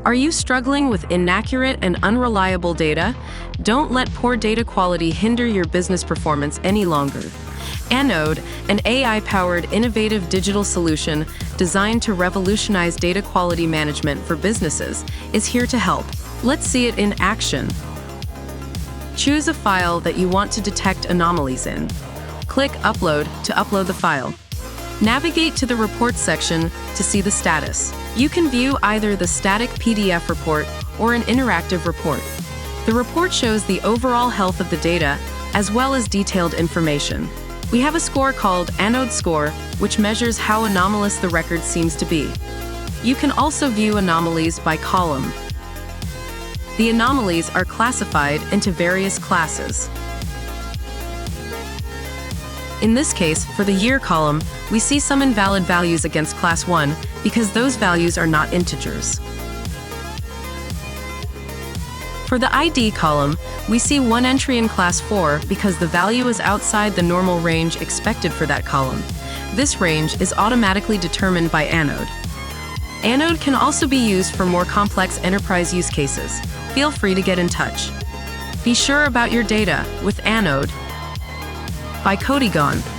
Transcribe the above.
Are you struggling with inaccurate and unreliable data? Don't let poor data quality hinder your business performance any longer. Anode, an AI-powered innovative digital solution designed to revolutionize data quality management for businesses, is here to help. Let's see it in action. Choose a file that you want to detect anomalies in. Click Upload to upload the file. Navigate to the Reports section to see the status. You can view either the static PDF report or an interactive report. The report shows the overall health of the data as well as detailed information. We have a score called Anode score, which measures how anomalous the record seems to be. You can also view anomalies by column. The anomalies are classified into various classes. In this case, for the year column, we see some invalid values against class 1 because those values are not integers. For the ID column, we see one entry in class 4 because the value is outside the normal range expected for that column. This range is automatically determined by Anode. Anode can also be used for more complex enterprise use cases. Feel free to get in touch. Be sure about your data with Anode by Codygon.